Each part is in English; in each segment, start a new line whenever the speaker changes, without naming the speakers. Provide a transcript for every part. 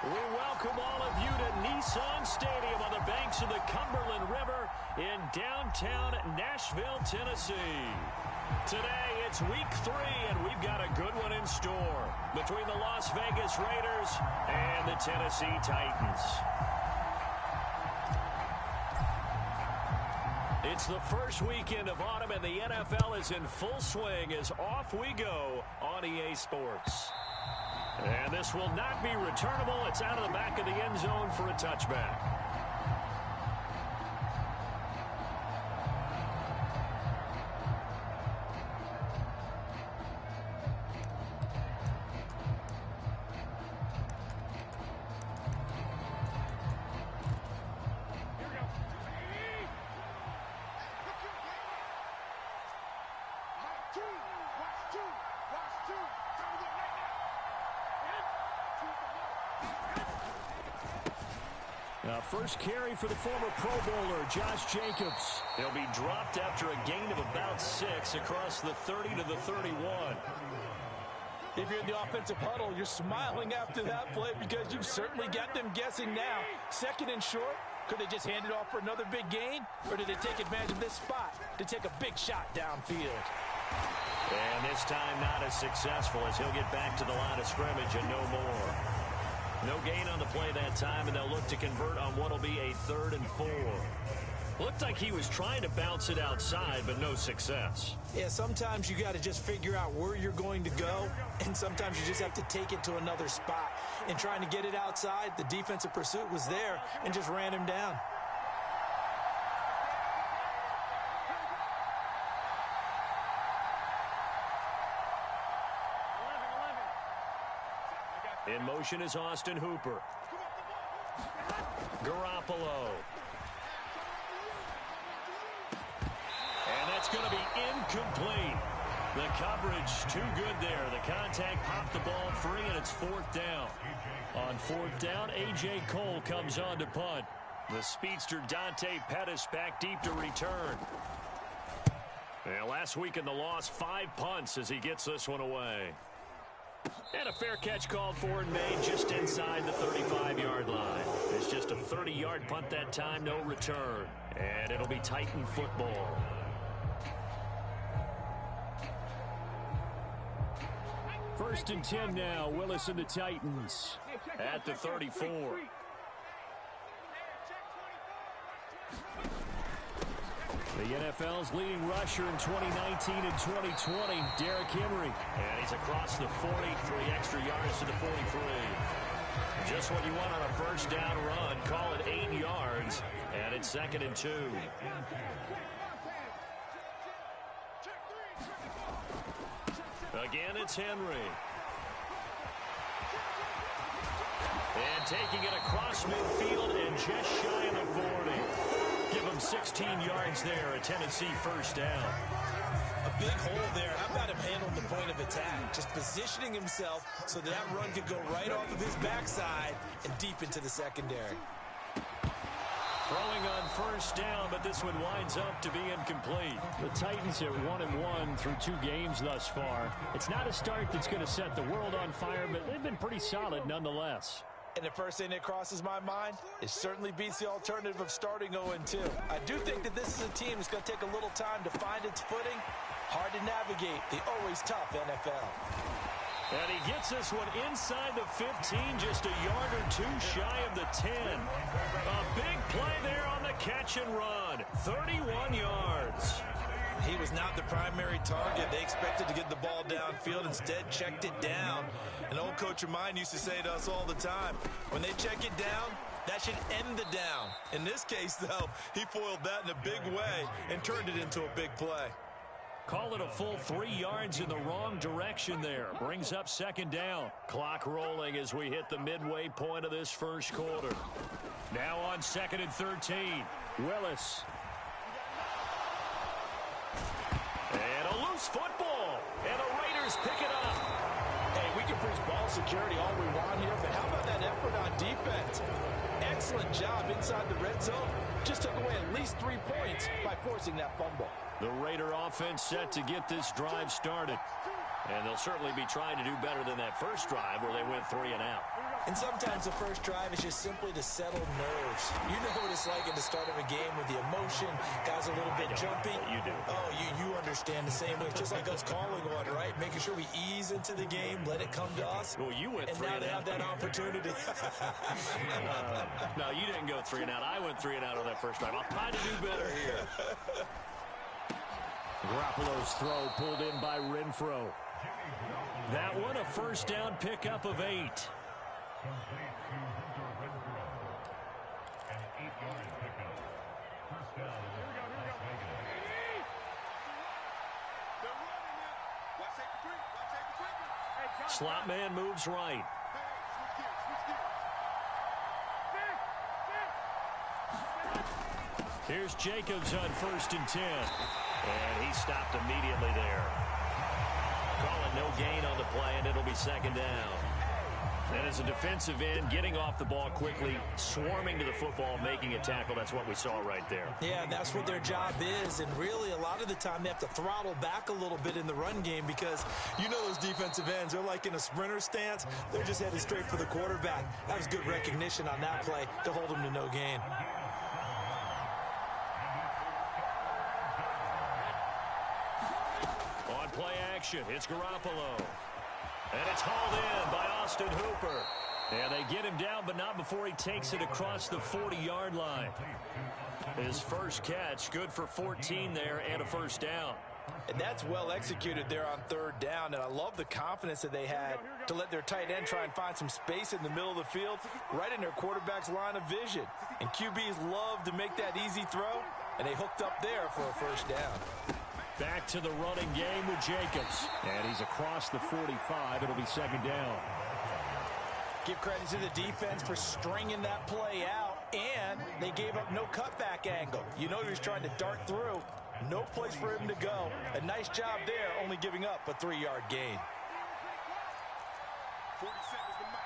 We welcome all of you to Nissan Stadium on the banks of the Cumberland River in downtown Nashville, Tennessee. Today, it's week 3, and we've got a good one in store between the Las Vegas Raiders and the Tennessee Titans. It's the first weekend of autumn, and the NFL is in full swing as off we go on EA Sports. And this will not be returnable. It's out of the back of the end zone for a touchback. First carry for the former Pro Bowler, Josh Jacobs. He'll be dropped after a gain of about 6 across the 30 to the 31.
If you're in the offensive huddle, you're smiling after that play because you've certainly got them guessing now. Second and short, could they just hand it off for another big gain? Or did they take advantage of this spot to take a big shot downfield?
And this time not as successful as he'll get back to the line of scrimmage and no more. No gain on the play that time, and they'll look to convert on what will be a 3rd and 4. Looked like he was trying to bounce it outside, but no success.
Yeah, sometimes you got to just figure out where you're going to go, and sometimes you just have to take it to another spot. And trying to get it outside, the defensive pursuit was there and just ran him down.
In motion is Austin Hooper. Garoppolo. And that's going to be incomplete. The coverage too good there. The contact popped the ball free, and it's 4th down. On 4th down, A.J. Cole comes on to punt. The speedster Dante Pettis back deep to return. And last week in the loss, 5 punts as he gets this one away. And a fair catch called for and made just inside the 35-yard line. It's just a 30-yard punt that time, no return. And it'll be Titan football. First and 10 now, Willis and the Titans at the 34. The NFL's leading rusher in 2019 and 2020, Derrick Henry. And he's across the 40, 3 extra yards to the 43. Just what you want on a first down run. Call it 8 yards, and it's 2nd and 2. Again, it's Henry. And taking it across midfield and just shy of the 40. Give him 16 yards there, a Tennessee first down.
A big hole there. How about him handling the point of attack? Just positioning himself so that run could go right off of his backside and deep into the secondary.
Throwing on first down, but this one winds up to be incomplete.
The Titans are 1-1 through 2 games thus far. It's not a start that's going to set the world on fire, but they've been pretty solid nonetheless.
And the first thing that crosses my mind, it certainly beats the alternative of starting 0-2. I do think that this is a team that's going to take a little time to find its footing. Hard to navigate the always tough NFL.
And he gets this one inside the 15, just a yard or 2 shy of the 10. A big play there on the catch and run. 31 yards.
He was not the primary target. They expected to get the ball downfield. Instead, checked it down. An old coach of mine used to say to us all the time, when they check it down, that should end the down. In this case, though, he foiled that in a big way and turned it into a big play.
Call it a full 3 yards in the wrong direction there. Brings up 2nd down. Clock rolling as we hit the midway point of this first quarter. Now on 2nd and 13. Willis. And a loose football. And the Raiders pick it up.
Hey, we can preach ball security all we want here, but how about that effort on defense? Excellent job inside the red zone. Just took away at least 3 points by forcing that fumble.
The Raider offense set to get this drive started. And they'll certainly be trying to do better than that first drive where they went 3 and out.
And sometimes the first drive is just simply to settle nerves. You know what it's like at the start of a game with the emotion. Guys a little bit jumpy.
You do.
Oh, you understand the same way. Just like us calling on, right? Making sure we ease into the game, let it come to us.
Well, you went
and
3
now
and
they
out.
have that opportunity.
No, you didn't go 3 and out. I went 3 and out on that first drive. I'll try to do better here.
Garoppolo's throw pulled in by Renfro.
That one a first down pickup of 8. Slot man moves right. Here's Jacobs on 1st and 10. And he stopped immediately there. Calling no gain on the play, and it'll be 2nd down. And as a defensive end, getting off the ball quickly, swarming to the football, making a tackle, that's what we saw right there.
Yeah, that's what their job is. And really, a lot of the time, they have to throttle back a little bit in the run game because you know those defensive ends, they're like in a sprinter stance. They're just headed straight for the quarterback. That was good recognition on that play to hold them to no gain.
On play action, it's Garoppolo. And it's hauled in by Austin Hooper. And they get him down, but not before he takes it across the 40-yard line. His first catch, good for 14 there and a first down.
And that's well executed there on 3rd down. And I love the confidence that they had to let their tight end try and find some space in the middle of the field, right in their quarterback's line of vision. And QBs love to make that easy throw, and they hooked up there for a first down.
Back to the running game with Jacobs.
And he's across the 45. It'll be 2nd down.
Give credit to the defense for stringing that play out, and they gave up no cutback angle. You know he was trying to dart through. No place for him to go. A nice job there, only giving up a 3-yard gain.
47's the mark.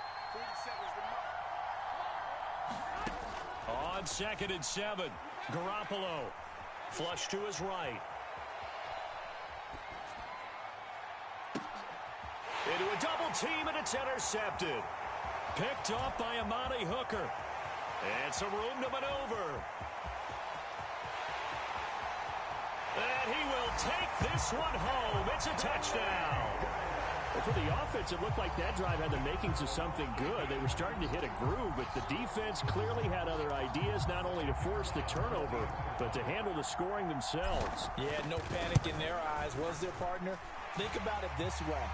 On 2nd and 7, Garoppolo. Flush to his right. Into a double team, and it's intercepted. Picked off by Amani Hooker. And some room to maneuver. And he will take this one home. It's a touchdown.
Well, for the offense, it looked like that drive had the makings of something good. They were starting to hit a groove, but the defense clearly had other ideas, not only to force the turnover, but to handle the scoring themselves.
Yeah, no panic in their eyes, was their partner? Think about it this way.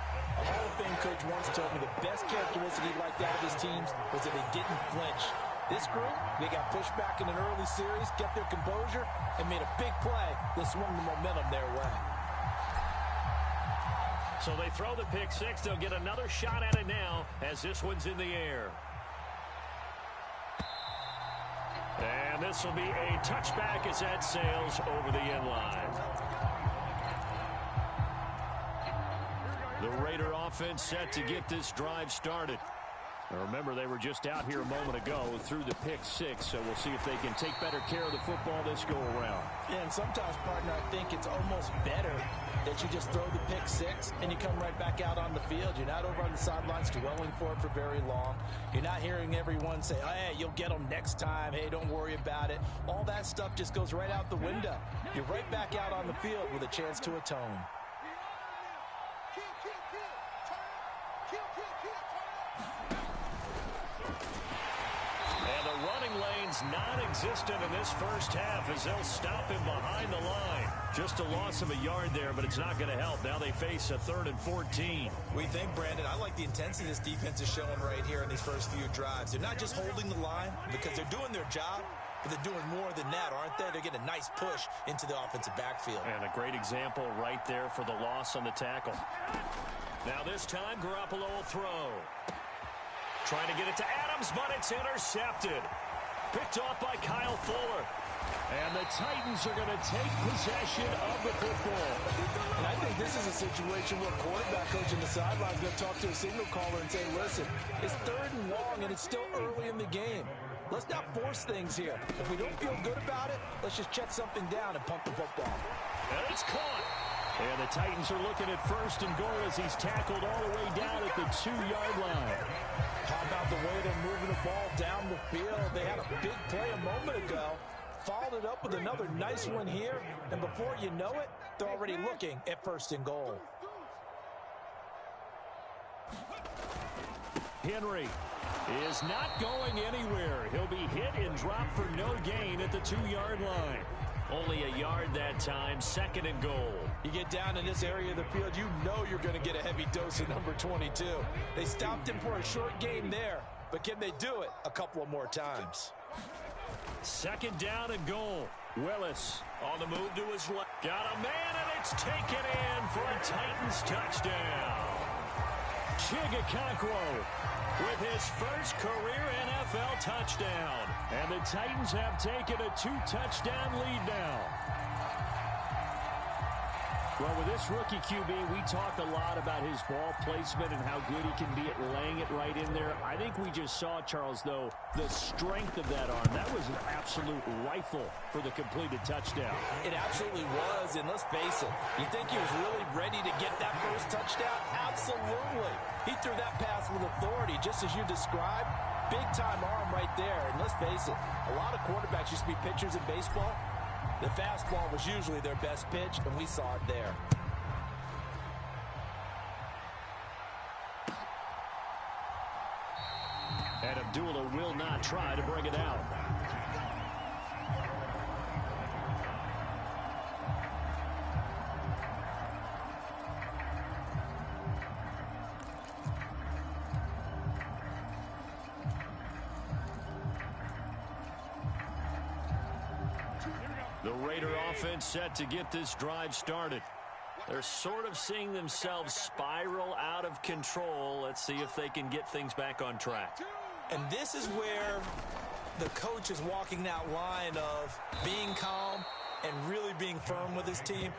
A Hall of Fame coach once told me the best characteristic he liked out of his teams was that they didn't flinch. This group, they got pushed back in an early series, kept their composure, and made a big play that swung the momentum their way.
So they throw the pick six. They'll get another shot at it now as this one's in the air. And this will be a touchback as that sails over the end line. The Raider offense set to get this drive started. Now remember, they were just out here a moment ago through the pick six, so we'll see if they can take better care of the football this go around.
Yeah, and sometimes, partner, I think it's almost better that you just throw the pick six and you come right back out on the field. You're not over on the sidelines dwelling for it for very long. You're not hearing everyone say, hey, you'll get them next time. Hey, don't worry about it. All that stuff just goes right out the window. You're right back out on the field with a chance to atone.
And the running lane's non-existent in this first half as they'll stop him behind the line. Just a loss of a yard there, but it's not going to help. Now they face a 3rd and 14.
We think, Brandon, I like the intensity this defense is showing right here in these first few drives. They're not just holding the line because they're doing their job, but they're doing more than that, aren't they? They're getting a nice push into the offensive backfield.
And a great example right there for the loss on the tackle. Now this time, Garoppolo will throw. Trying to get it to Adams, but it's intercepted. Picked off by Kyle Fuller.
And the Titans are going to take possession of the football.
And I think this is a situation where quarterback coach in the sideline is going to talk to a signal caller and say, listen, it's 3rd and long, and it's still early in the game. Let's not force things here. If we don't feel good about it, let's just check something down and pump the football.
And it's caught.
And the Titans are looking at first and goal as he's tackled all the way down at the 2-yard line.
How about the way they're moving the ball down the field? They had a big play a moment ago. Followed it up with another nice one here. And before you know it, they're already looking at first and goal.
Henry is not going anywhere. He'll be hit and dropped for no gain at the 2-yard line.
Only a yard that time, 2nd and goal.
You get down in this area of the field, you know you're going to get a heavy dose of number 22. They stopped him for a short game there, but can they do it a couple of more times?
2nd down and goal. Willis on the move to his left. Got a man, and it's taken in for a Titans touchdown.
Chigakakwo with his first career NFL touchdown. And the Titans have taken a 2-touchdown lead now. Well, with this rookie QB, we talk a lot about his ball placement and how good he can be at laying it right in there. I think we just saw, Charles, though, the strength of that arm. That was an absolute rifle for the completed touchdown.
It absolutely was, and let's face it, you think he was really ready to get that first touchdown? Absolutely. He threw that pass with authority, just as you described. Big-time arm right there, and let's face it, a lot of quarterbacks used to be pitchers in baseball. The fastball was usually their best pitch, and we saw it there.
And Abdullah will not try to bring it out. The Raider offense set to get this drive started.
They're sort of seeing themselves spiral out of control. Let's see if they can get things back on track.
And this is where the coach is walking that line of being calm and really being firm with his team.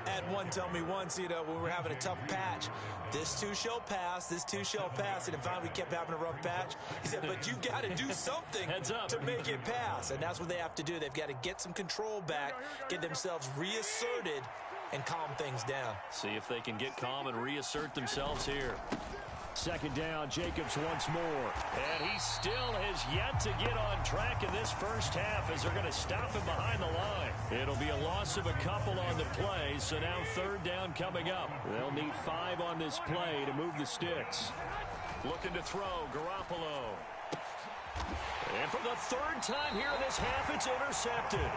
Had one tell me once, when we were having a tough patch, this too shall pass, this too shall pass, and if finally we kept having a rough patch, he said, but you've got to do something to make it pass, and that's what they have to do. They've got to get some control back, get themselves reasserted, and calm things down.
See if they can get calm and reassert themselves here.
2nd down, Jacobs once more.
And he still has yet to get on track in this first half as they're going to stop him behind the line.
It'll be a loss of a couple on the play, so now 3rd down coming up. They'll need 5 on this play to move the sticks.
Looking to throw, Garoppolo. And for the 3rd time here in this half, it's intercepted.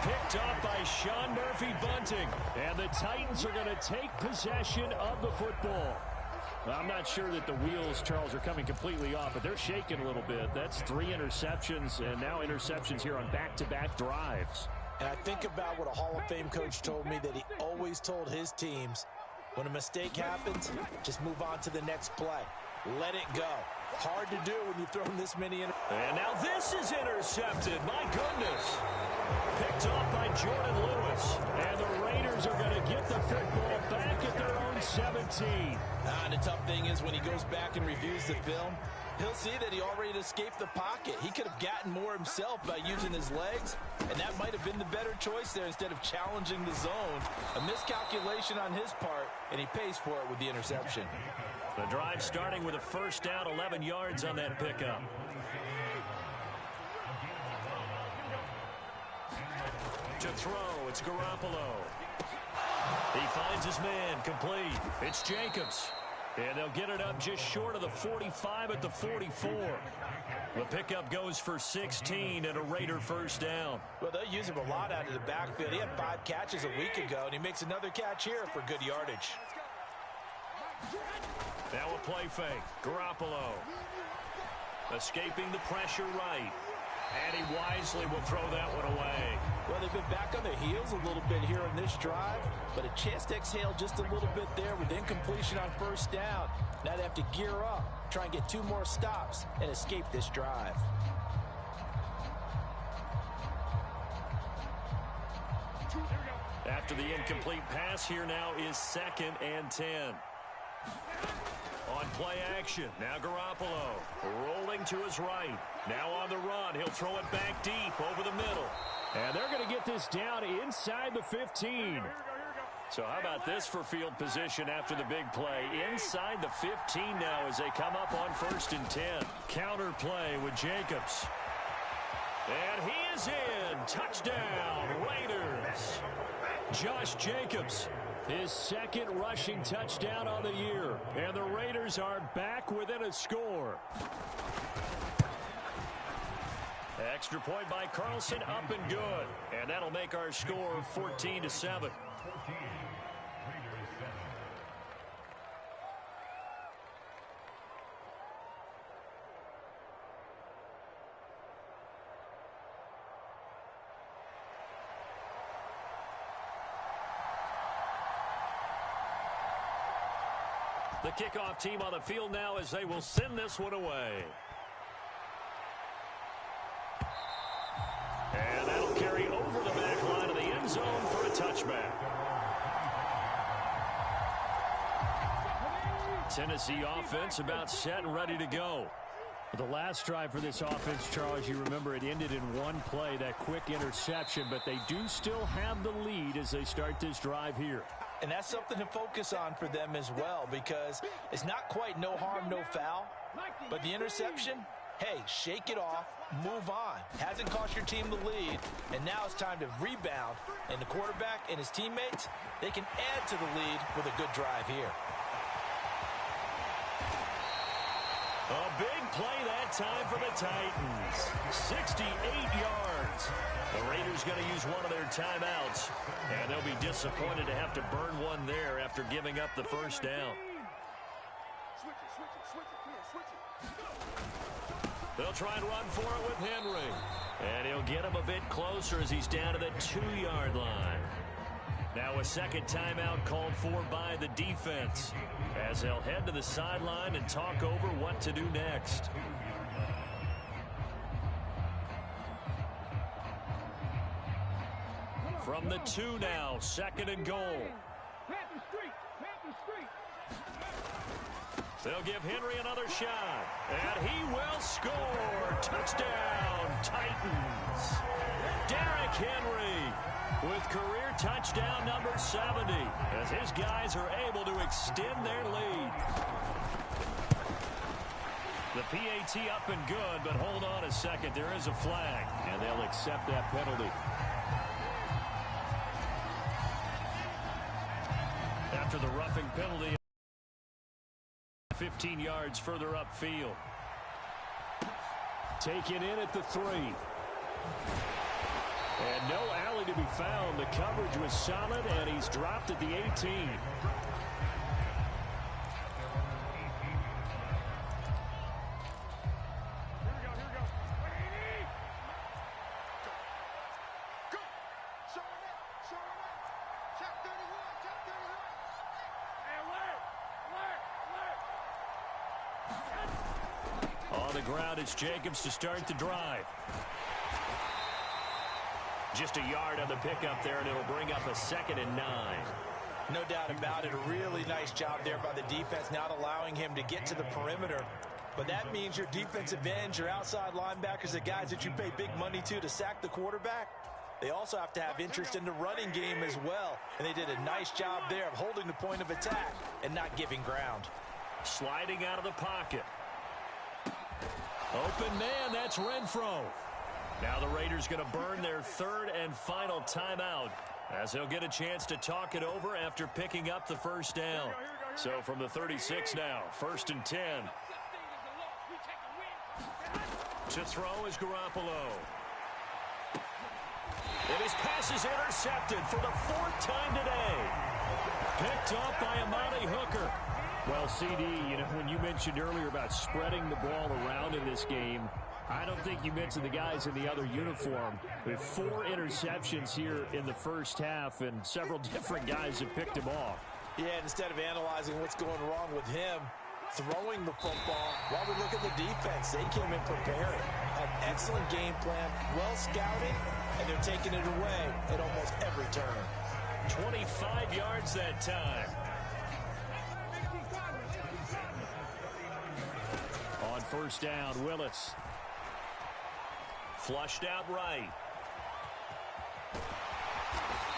Picked up by Sean Murphy-Bunting. And the Titans are going to take possession of the football. I'm not sure that the wheels, Charles, are coming completely off, but they're shaking a little bit. That's 3 interceptions, and now interceptions here on back-to-back drives.
And I think about what a Hall of Fame coach told me, that he always told his teams, when a mistake happens, just move on to the next play. Let it go. Hard to do when you've thrown this many.
And now this is intercepted. My goodness. Picked off by Jordan Lewis.
And the Raiders are going to get the football back at their own 17.
And the tough thing is when he goes back and reviews the film, he'll see that he already escaped the pocket. He could have gotten more himself by using his legs, and that might have been the better choice there instead of challenging the zone. A miscalculation on his part, and he pays for it with the interception.
The drive starting with a 1st down, 11 yards on that pickup. To throw, it's Garoppolo. He finds his man, complete. It's Jacobs. And they'll get it up just short of the 45 at the 44. The pickup goes for 16 and a Raider 1st down.
Well, they'll use him a lot out of the backfield. He had 5 catches a week ago, and he makes another catch here for good yardage.
Now a play fake. Garoppolo escaping the pressure right. And he wisely will throw that one away.
Well, they've been back on their heels a little bit here in this drive, but a chance to exhale just a little bit there with incompletion on 1st down. Now they have to gear up, try and get 2 more stops, and escape this drive.
After the incomplete pass, here now is 2nd and 10. On play action, now Garoppolo rolling to his right. Now on the run, he'll throw it back deep over the middle.
And they're going to get this down inside the 15.
So how about this for field position after the big play? Inside the 15 now as they come up on 1st and 10. Counter play with Jacobs. And he is in. Touchdown, Raiders. Josh Jacobs, his second rushing touchdown on the year. And the Raiders are back within a score. Extra point by Carlson, up and good. And that'll make our score 14-7. The kickoff team on the field now as they will send this one away. And that'll carry over the back line of the end zone for a touchback. Tennessee offense about set and ready to go.
The last drive for this offense, Charles, you remember it ended in one play, that quick interception, but they do still have the lead as they start this drive here.
And that's something to focus on for them as well, because it's not quite no harm, no foul. But the interception, hey, shake it off, move on. Hasn't cost your team the lead, and now it's time to rebound. And the quarterback and his teammates, they can add to the lead with a good drive here.
A big play that time for the Titans. 68 yards. The Raiders going to use one of their timeouts, and they'll be disappointed to have to burn one there after giving up the first down. They'll try and run for it with Henry. And he'll get him a bit closer as he's down to the 2-yard line. Now a second timeout called for by the defense as they'll head to the sideline and talk over what to do next. From the 2 now, 2nd and goal. They'll give Henry another shot, and he will score. Touchdown, Titans. Derrick Henry with career touchdown number 70 as his guys are able to extend their lead. The PAT up and good, but hold on a second. There is a flag,
and they'll accept that penalty.
After the roughing penalty, 15 yards further upfield.
Taken in at the 3. And no alley to be found. The coverage was solid, and he's dropped at the 18.
On the ground, it's Jacobs to start the drive. Just a yard on the pickup there, and it'll bring up a 2nd and 9.
No doubt about it. A really nice job there by the defense, not allowing him to get to the perimeter. But that means your defensive ends, your outside linebackers, the guys that you pay big money to sack the quarterback, they also have to have interest in the running game as well. And they did a nice job there of holding the point of attack and not giving ground.
Sliding out of the pocket. Open man, that's Renfro. Now the Raiders going to burn their 3rd and final timeout as they'll get a chance to talk it over after picking up the first down. So from the 36 now, 1st and 10. To throw is Garoppolo. And his pass is intercepted for the 4th time today. Picked up by Amani Hooker.
Well, CD, you know, when you mentioned earlier about spreading the ball around in this game, I don't think you mentioned the guys in the other uniform. With 4 interceptions here in the first half, and several different guys have picked him off.
Yeah, instead of analyzing what's going wrong with him, throwing the football, while we look at the defense, they came in prepared. An excellent game plan, well scouted, and they're taking it away at almost every turn.
25 yards that time.
On first down, Willis.
Flushed out right.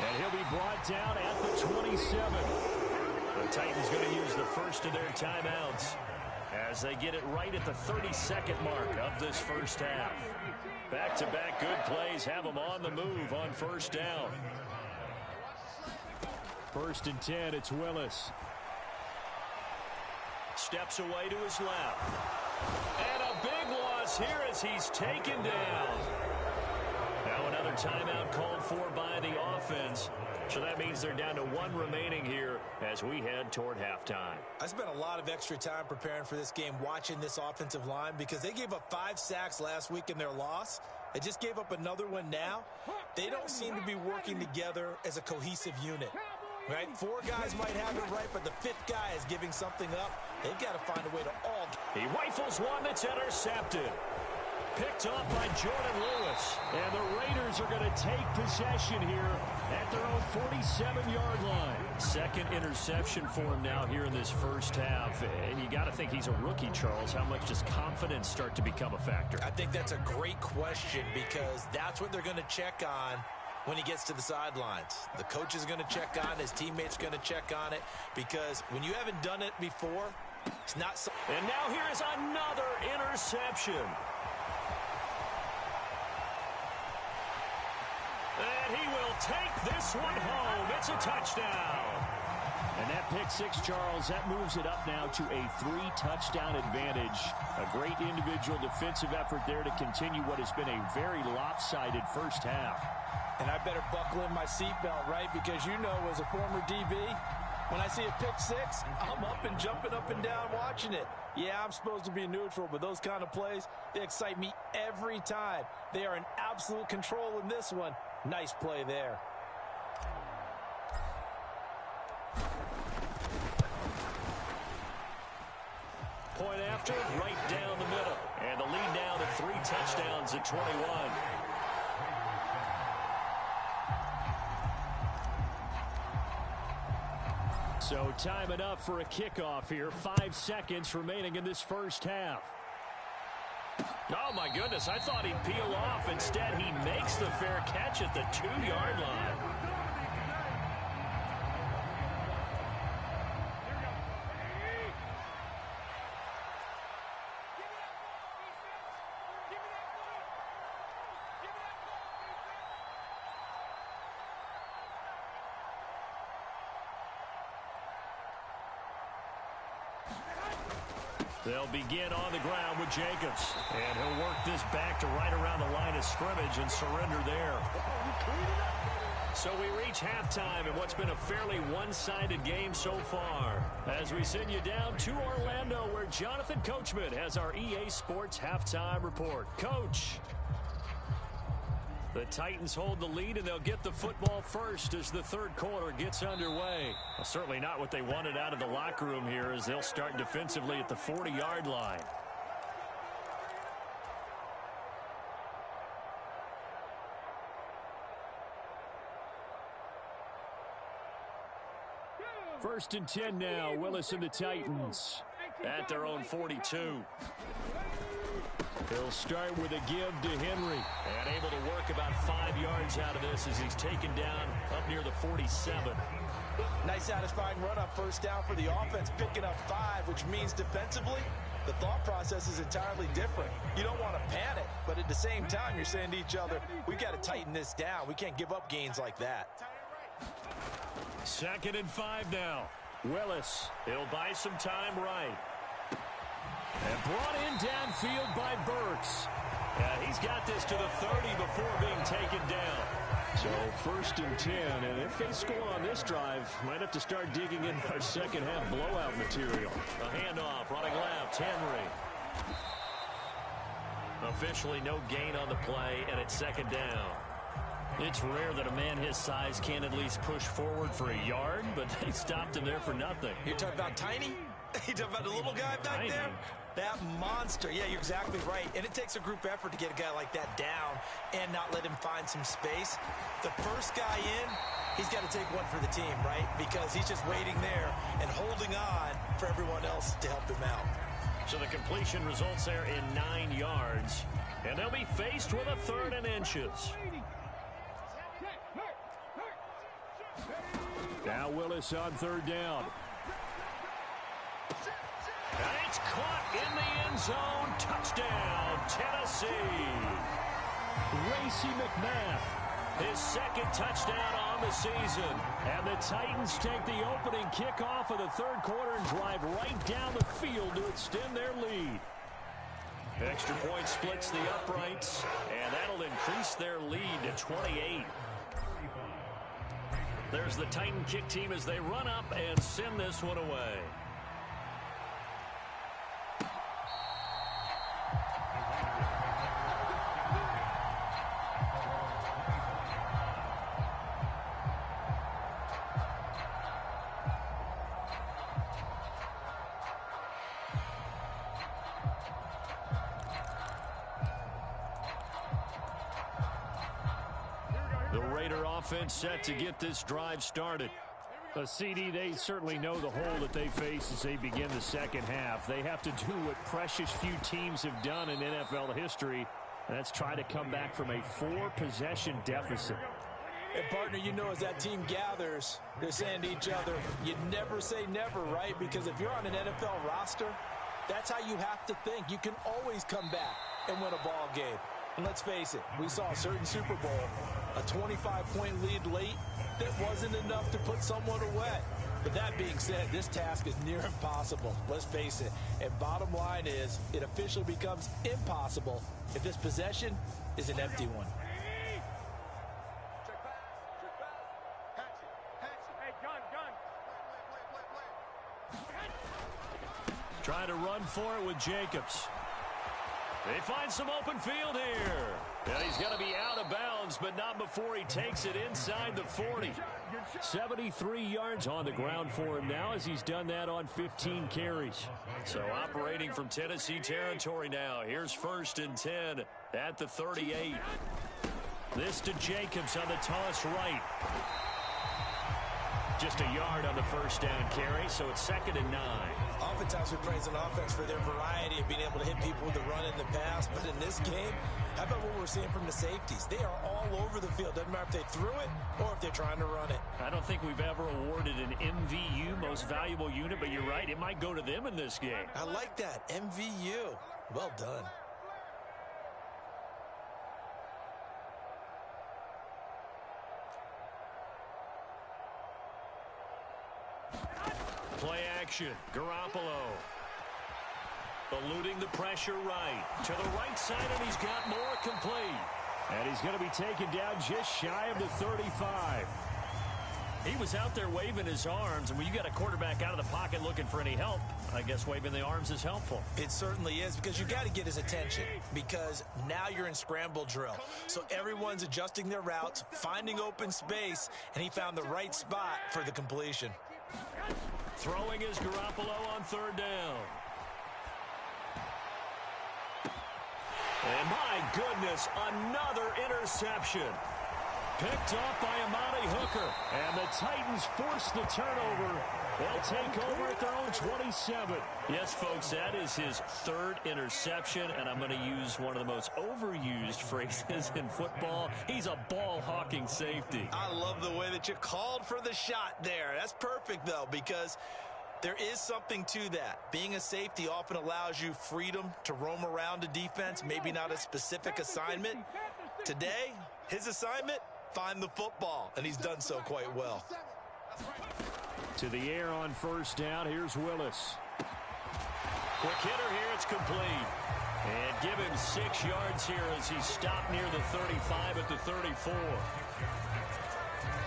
And he'll be brought down at the 27. The Titans going to use the first of their timeouts as they get it right at the 32nd mark of this first half. Back-to-back good plays have them on the move on first down. 1st and 10, it's Willis. Steps away to his left. And a big loss here as he's taken down. Now another timeout called for by the offense. So that means they're down to 1 remaining here as we head toward halftime.
I spent a lot of extra time preparing for this game watching this offensive line because they gave up 5 sacks last week in their loss. They just gave up another one now. They don't seem to be working together as a cohesive unit. Right? 4 guys might have it right, but the 5th guy is giving something up. They've got to find a way to all.
He rifles one that's intercepted. Picked off by Jordan Lewis. And the Raiders are going to take possession here at their own 47-yard line. 2nd interception for him now here in this first half. And you got to think he's a rookie, Charles. How much does confidence start to become a factor?
I think that's a great question because that's what they're going to check on when he gets to the sidelines. The coach is going to check on it. His teammates going to check on it because when you haven't done it before, it's not so.
And now here is another interception. And he will take this one home. It's a touchdown. And that pick six, Charles, that moves it up now to a 3-touchdown advantage. A great individual defensive effort there to continue what has been a very lopsided first half.
And I better buckle in my seatbelt, right? Because you know, as a former DB, when I see a pick six, I'm up and jumping up and down watching it. Yeah, I'm supposed to be neutral, but those kind of plays, they excite me every time. They are in absolute control in this one. Nice play there.
Point after, right down the middle. And the lead now to 3 touchdowns at 21. So time enough for a kickoff here. 5 seconds remaining in this first half. Oh, my goodness. I thought he'd peel off. Instead, he makes the fair catch at the 2-yard line. They'll begin on the ground with Jacobs. And he'll work this back to right around the line of scrimmage and surrender there. So we reach halftime in what's been a fairly one-sided game so far. As we send you down to Orlando, where Jonathan Coachman has our EA Sports Halftime Report. Coach. The Titans hold the lead, and they'll get the football first as the third quarter gets underway. Well, certainly not what they wanted out of the locker room here as they'll start defensively at the 40-yard line. First and 10 now, Willis and the Titans at their own 42. He'll start with a give to Henry. And able to work about 5 yards out of this as he's taken down up near the 47.
Nice satisfying run up first down for the offense, picking up 5, which means defensively, the thought process is entirely different. You don't want to panic, but at the same time, you're saying to each other, we've got to tighten this down. We can't give up gains like that.
2nd and 5 now. Willis, he'll buy some time right. And brought in downfield by Burks. Yeah, he's got this to the 30 before being taken down. So 1st and 10, and if they score on this drive, might have to start digging in our second half blowout material. A handoff, running left, Henry. Officially no gain on the play, and it's 2nd down. It's rare that a man his size can at least push forward for a yard, but they stopped him there for nothing.
You're talking about Tiny? You're talking about the little guy back there? That monster. Yeah, you're exactly right. And it takes a group effort to get a guy like that down and not let him find some space. The first guy in, he's got to take one for the team, right? Because he's just waiting there and holding on for everyone else to help him out.
So the completion results there in 9 yards. And they'll be faced with a 3rd and inches. Willis on third down. And it's caught in the end zone. Touchdown, Tennessee. Racey McMath, his second touchdown on the season. And the Titans take the opening kickoff of the third quarter and drive right down the field to extend their lead. Extra point splits the uprights, and that'll increase their lead to 28. There's the Titan kick team as they run up and send this one away. The Raider offense set to get this drive started. CD, they certainly know the hole that they face as they begin the second half. They have to do what precious few teams have done in NFL history, and that's try to come back from a 4-possession deficit.
And, partner, you know, as that team gathers, they're saying to each other, you never say never, right? Because if you're on an NFL roster, that's how you have to think. You can always come back and win a ball game. And let's face it, we saw a certain Super Bowl, a 25-point lead late that wasn't enough to put someone away. But that being said, this task is near impossible. Let's face it. And bottom line is, it officially becomes impossible if this possession is an empty one.
Trying to run for it with Jacobs. They find some open field here. And he's going to be out of bounds, but not before he takes it inside the 40. 73 yards on the ground for him now as he's done that on 15 carries. So operating from Tennessee territory now. Here's 1st and 10 at the 38. This to Jacobs on the toss right. Just a yard on the first down carry, so it's 2nd and 9.
Oftentimes we praise an offense for their variety of being able to hit people with the run in the pass, but in this game, how about what we're seeing from the safeties? They are all over the field. Doesn't matter if they threw it or if they're trying to run it.
I don't think we've ever awarded an MVU, most valuable unit, but you're right, it might go to them in this game.
I like that, MVU. Well done.
Play action, Garoppolo. Eluding the pressure right. To the right side, and he's got more complete. And he's going to be taken down just shy of the 35. He was out there waving his arms, and when you got a quarterback out of the pocket looking for any help, I guess waving the arms is helpful.
It certainly is, because you got to get his attention, because now you're in scramble drill. So everyone's adjusting their routes, finding open space, and he found the right spot for the completion.
Throwing is Garoppolo on 3rd down. And my goodness, another interception. Picked off by Amani Hooker. And the Titans force the turnover. They'll take over at their own 27. Yes, folks, that is his 3rd interception, and I'm going to use one of the most overused phrases in football. He's a ball-hawking safety.
I love the way that you called for the shot there. That's perfect, though, because there is something to that. Being a safety often allows you freedom to roam around a defense, maybe not a specific assignment. Today, his assignment, find the football, and he's done so quite well.
To the air on 1st down. Here's Willis. Quick hitter here. It's complete. And give him 6 yards here as he stopped near the 35 at the 34.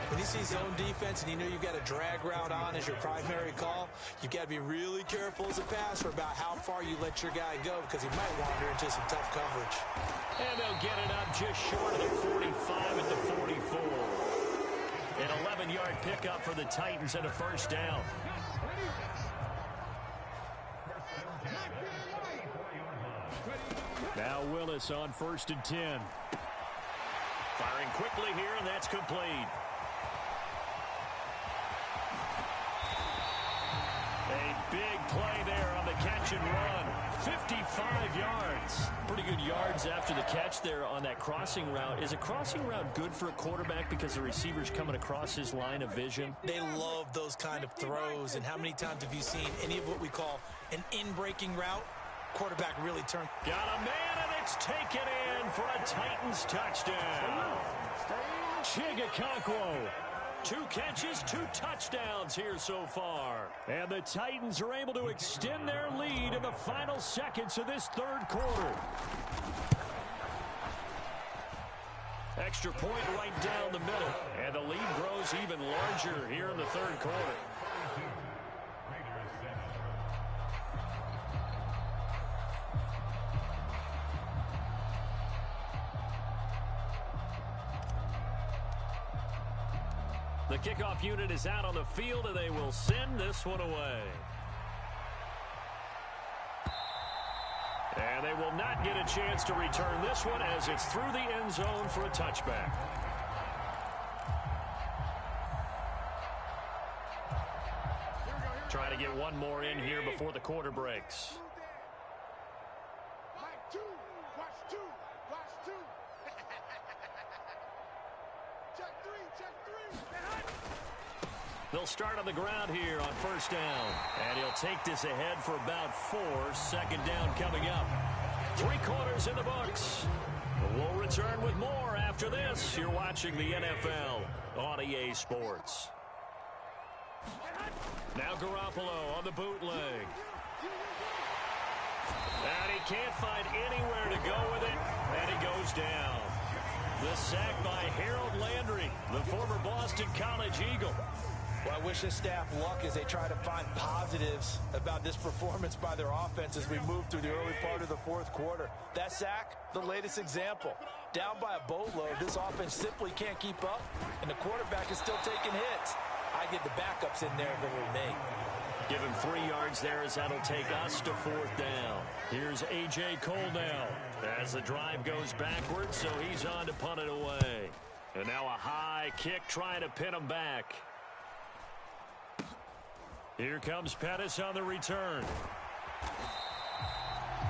When you see zone defense and you know you've got a drag route on as your primary call, you've got to be really careful as a passer about how far you let your guy go, because he might wander into some tough coverage.
And they'll get it up just short of the 45 at the 44. An 11-yard pickup for the Titans and a 1st down. Now Willis on 1st and 10. Firing quickly here, and that's complete. A big play there on the catch and run.
55 yards. Pretty good yards after the catch there on that crossing route. Is a crossing route good for a quarterback because the receiver's coming across his line of vision?
They love those kind of throws. And how many times have you seen any of what we call an in-breaking route? Quarterback really turned.
Got a man, and it's taken in for a Titans touchdown. Chigakonkwo. 2 catches, 2 touchdowns here so far. And the Titans are able to extend their lead in the final seconds of this third quarter. Extra point right down the middle. And the lead grows even larger here in the third quarter. The kickoff unit is out on the field, and they will send this one away. And they will not get a chance to return this one as it's through the end zone for a touchback. Trying to get one more in here before the quarter breaks. They'll start on the ground here on first down. And he'll take this ahead for about 4. Second down coming up. 3 quarters in the books. We'll return with more after this. You're watching the NFL on EA Sports. Now Garoppolo on the bootleg. And he can't find anywhere to go with it. And he goes down. The sack by Harold Landry, the former Boston College Eagle.
Well, I wish this staff luck as they try to find positives about this performance by their offense as we move through the early part of the fourth quarter. That sack, the latest example. Down by a boatload, this offense simply can't keep up, and the quarterback is still taking hits. I get the backups in there if it were me.
Give him 3 yards there as that'll take us to 4th down. Here's A.J. Cole now as the drive goes backwards, so he's on to punt it away. And now a high kick trying to pin him back. Here comes Pettis on the return.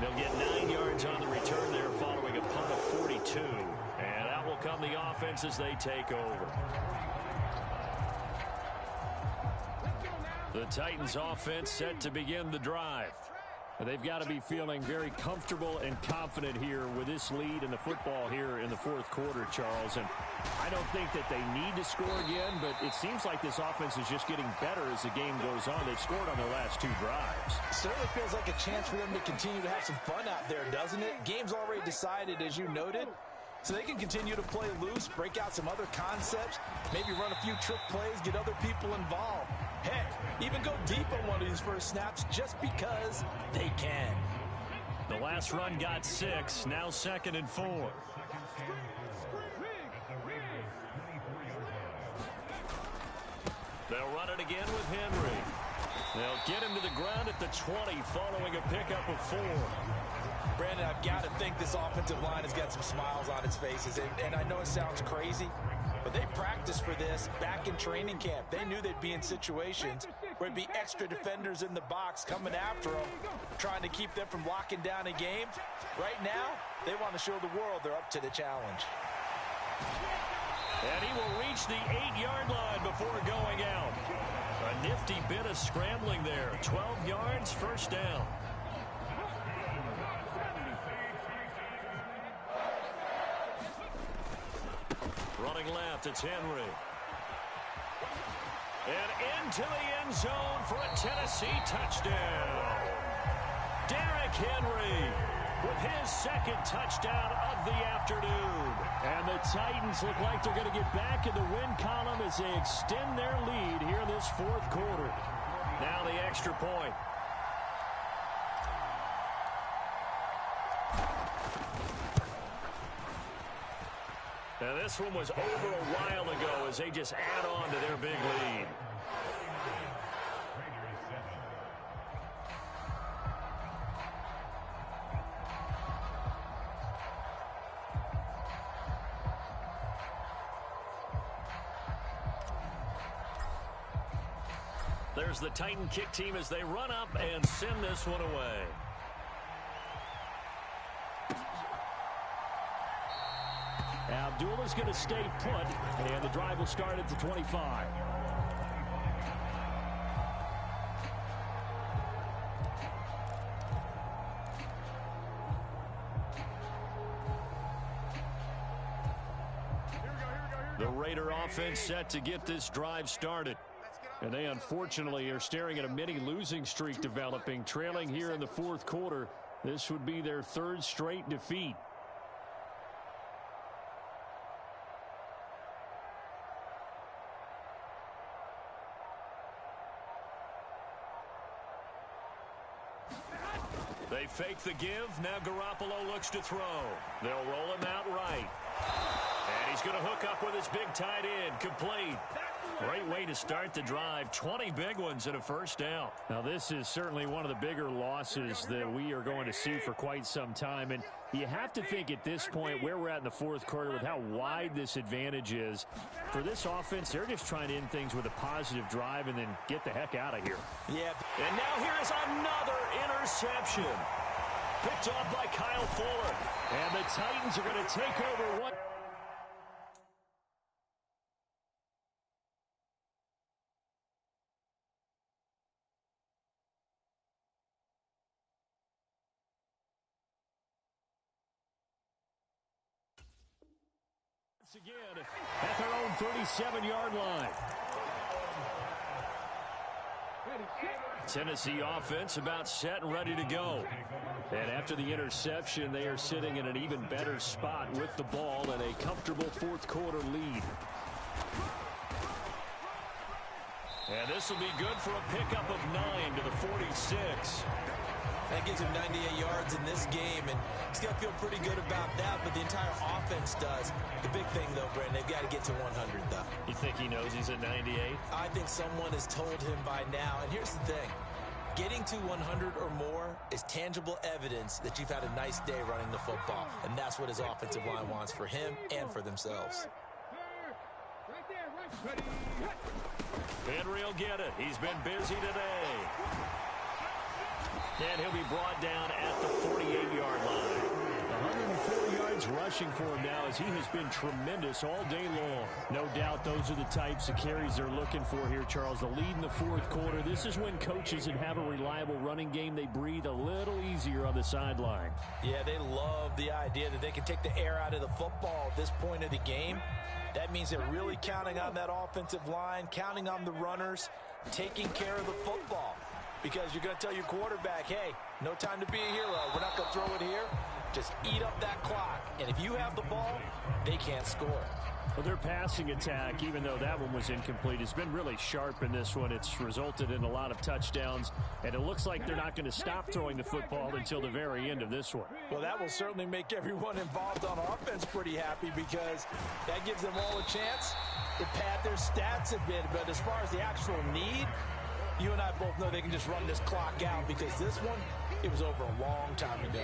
They'll get 9 yards on the return there following a punt of 42. And that will come the offense as they take over. The Titans offense set to begin the drive. They've got to be feeling very comfortable and confident here with this lead in the football here in the fourth quarter, Charles. And I don't think that they need to score again, but it seems like this offense is just getting better as the game goes on. They've scored on their last 2 drives.
Certainly feels like a chance for them to continue to have some fun out there, doesn't it? Game's already decided, as you noted. So they can continue to play loose, break out some other concepts, maybe run a few trick plays, get other people involved. Heck, even go deep on one of these first snaps just because they can.
The last run got 6, now 2nd and 4. They'll run it again with Henry. They'll get him to the ground at the 20 following a pickup of 4.
Brandon, I've got to think this offensive line has got some smiles on its faces. And I know it sounds crazy, but they practiced for this back in training camp. They knew they'd be in situations where it'd be extra defenders in the box coming after them, trying to keep them from locking down a game. Right now, they want to show the world they're up to the challenge.
And he will reach the 8-yard line before going out. A nifty bit of scrambling there. 12 yards, first down. Running left, it's Henry. And into the end zone for a Tennessee touchdown. Derrick Henry with his 2nd touchdown of the afternoon. And the Titans look like they're going to get back in the win column as they extend their lead here in this fourth quarter. Now the extra point. Now this one was over a while ago as they just add on to their big lead. There's the Titan kick team as they run up and send this one away.
Abdullah's going to stay put, and the drive will start at the 25. The Raider offense set to get this drive started. And they unfortunately are staring at a mini losing streak developing, trailing here in the fourth quarter. This would be their third straight defeat. They fake the give. Now Garoppolo looks to throw. They'll roll him out right. And he's going to hook up with his big tight end. Complete. Great way to start the drive. 20 big ones and a first down. Now, this is certainly one of the bigger losses that we are going to see for quite some time. And you have to think at this point where we're at in the fourth quarter with how wide this advantage is. For this offense, they're just trying to end things with a positive drive and then get the heck out of here.
Yeah.
And now here is another interception. Picked off by Kyle Fuller.
And the Titans are going to take over one. Again at their own 37-yard line. Tennessee offense about set and ready to go. And after the interception, they are sitting in an even better spot with the ball and a comfortable fourth quarter lead. And this will be good for a pickup of 9 to the 46.
That gives him 98 yards in this game, and he's got to feel pretty good about that, but the entire offense does. The big thing, though, Brandon, they've got to get to 100, though.
You think he knows he's at 98?
I think someone has told him by now, and here's the thing. Getting to 100 or more is tangible evidence that you've had a nice day running the football, and that's what his offensive line wants for him and for themselves.
Henry will get it. He's been busy today. And he'll be brought down at the 48-yard line.
104 yards rushing for him now as he has been tremendous all day long. No doubt those are the types of carries they're looking for here, Charles. The lead in the fourth quarter. This is when coaches that have a reliable running game, they breathe a little easier on the sideline.
Yeah, they love the idea that they can take the air out of the football at this point of the game. That means they're really counting on that offensive line, counting on the runners, taking care of the football. Because you're going to tell your quarterback, hey, no time to be a hero. We're not going to throw it here. Just eat up that clock. And if you have the ball, they can't score.
Well, their passing attack, even though that one was incomplete, has been really sharp in this one. It's resulted in a lot of touchdowns, and it looks like they're not going to stop throwing the football until the very end of this one.
Well, that will certainly make everyone involved on offense pretty happy because that gives them all a chance to pad their stats a bit. But as far as the actual need, you and I both know they can just run this clock out because this one, it was over a long time ago.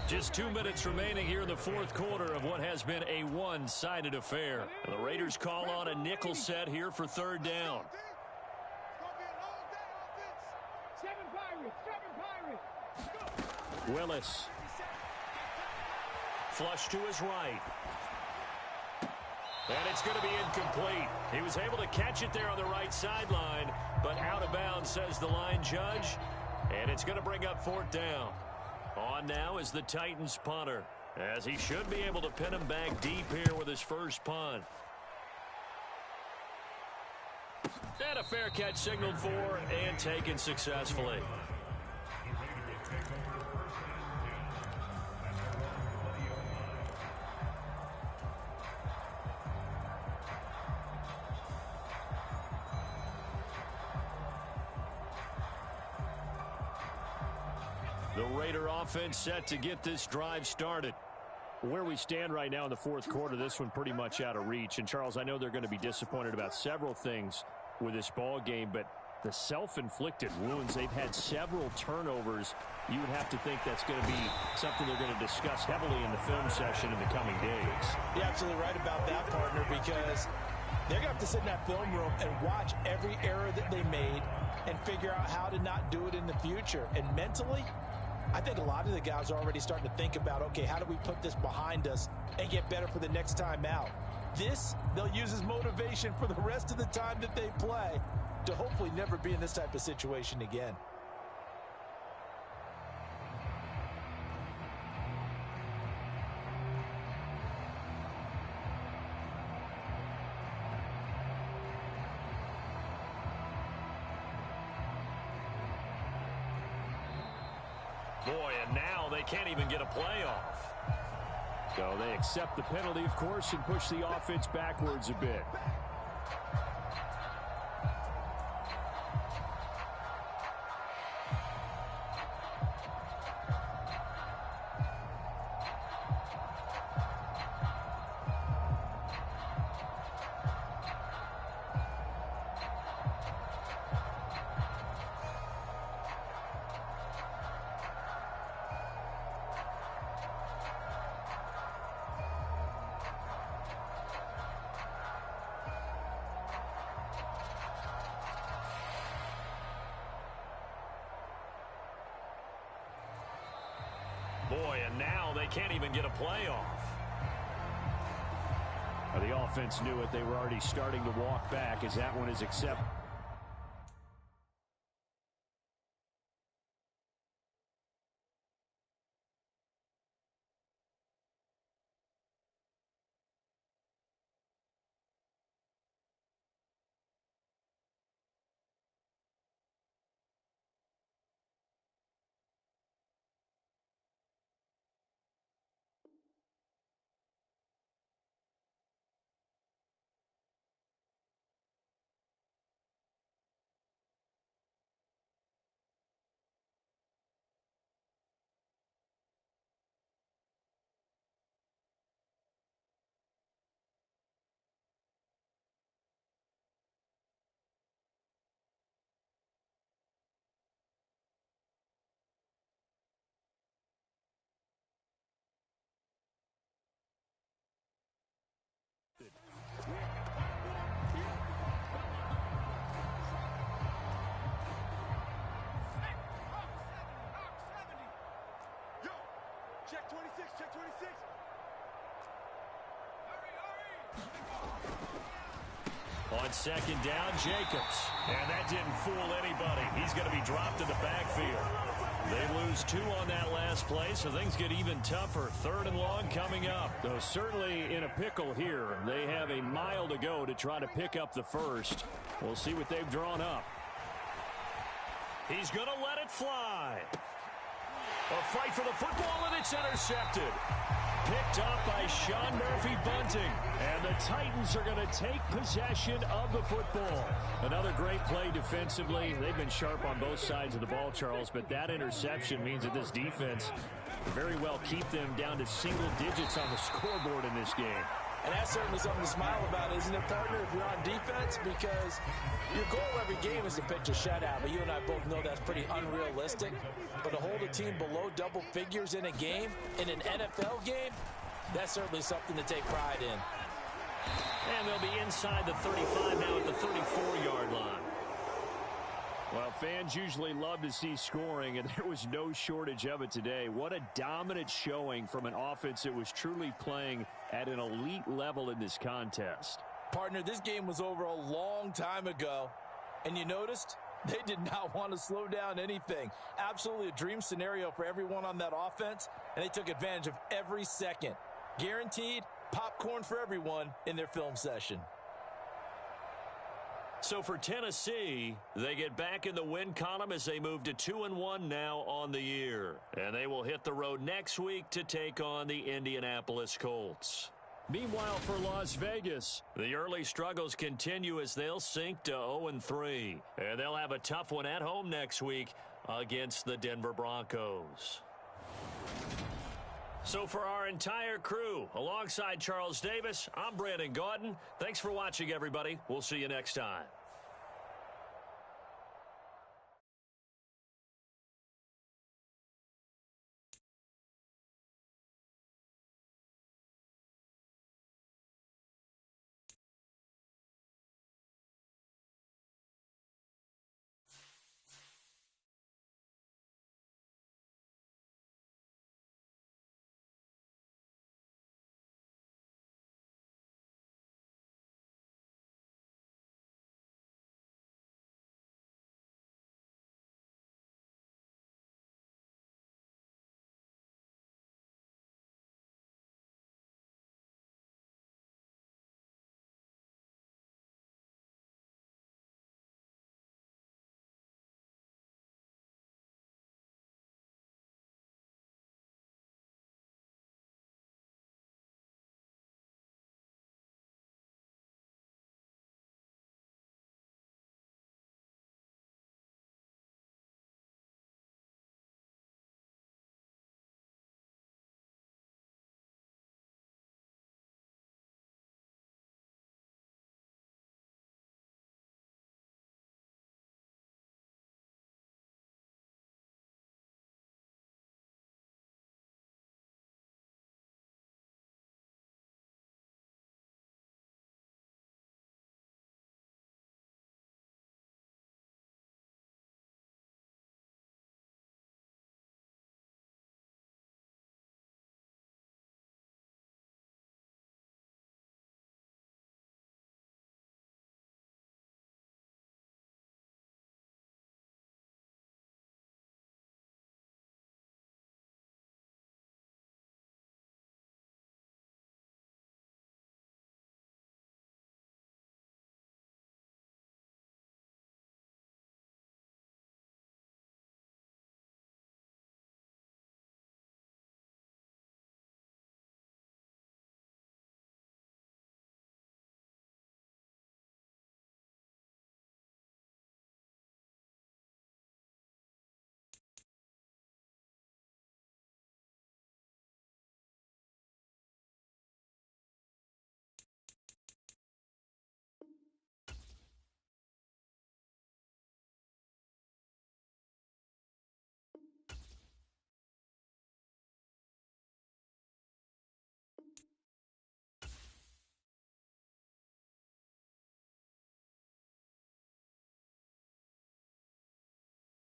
Just 2 minutes remaining here in the fourth quarter of what has been a one-sided affair. The Raiders call on a nickel set here for third down.
Willis.
Flush to his right. And it's going to be incomplete. He was able to catch it there on the right sideline, but out of bounds, says the line judge. And it's going to bring up fourth down. On now is the Titans punter, as he should be able to pin him back deep here with his first punt. And a fair catch signaled for and taken successfully. The Raider offense set to get this drive started.
Where we stand right now in the fourth quarter, this one pretty much out of reach. And, Charles, I know they're going to be disappointed about several things with this ball game, but the self-inflicted wounds, they've had several turnovers. You would have to think that's going to be something they're going to discuss heavily in the film session in the coming days.
You're absolutely right about that, partner, because they're going to have to sit in that film room and watch every error that they made and figure out how to not do it in the future. And mentally, I think a lot of the guys are already starting to think about, okay, how do we put this behind us and get better for the next time out? This, they'll use as motivation for the rest of the time that they play to hopefully never be in this type of situation again.
Boy, and now they can't even get a playoff. So they accept the penalty, of course, and push the offense backwards a bit. Boy, and now they can't even get a playoff. The offense knew it. They were already starting to walk back as that one is accepted.
Check 26, check 26.
On second down, Jacobs. And that didn't fool anybody. He's going to be dropped in the backfield. They lose 2 on that last play, so things get even tougher. 3rd and long coming up. So certainly in a pickle here. They have a mile to go to try to pick up the first. We'll see what they've drawn up. He's going to let it fly. A fight for the football, and it's intercepted. Picked up by Sean Murphy-Bunting. And the Titans are going to take possession of the football. Another great play defensively. They've been sharp on both sides of the ball, Charles, but that interception means that this defense very well keep them down to single digits on the scoreboard in this game.
And that's certainly something to smile about, isn't it, partner, if you're on defense? Because your goal every game is to pitch a shutout. But you and I both know that's pretty unrealistic. But to hold a team below double figures in a game, in an NFL game, that's certainly something to take pride in.
And they'll be inside the 35 now at the 34-yard line.
Well, fans usually love to see scoring, and there was no shortage of it today. What a dominant showing from an offense that was truly playing at an elite level in this contest.
Partner, this game was over a long time ago, and you noticed they did not want to slow down anything. Absolutely a dream scenario for everyone on that offense, and they took advantage of every second. Guaranteed popcorn for everyone in their film session.
So for Tennessee, they get back in the win column as they move to 2-1 now on the year. And they will hit the road next week to take on the Indianapolis Colts. Meanwhile, for Las Vegas, the early struggles continue as they'll sink to 0-3. And they'll have a tough one at home next week against the Denver Broncos. So for our entire crew, alongside Charles Davis, I'm Brandon Gaudin. Thanks for watching, everybody. We'll see you next time.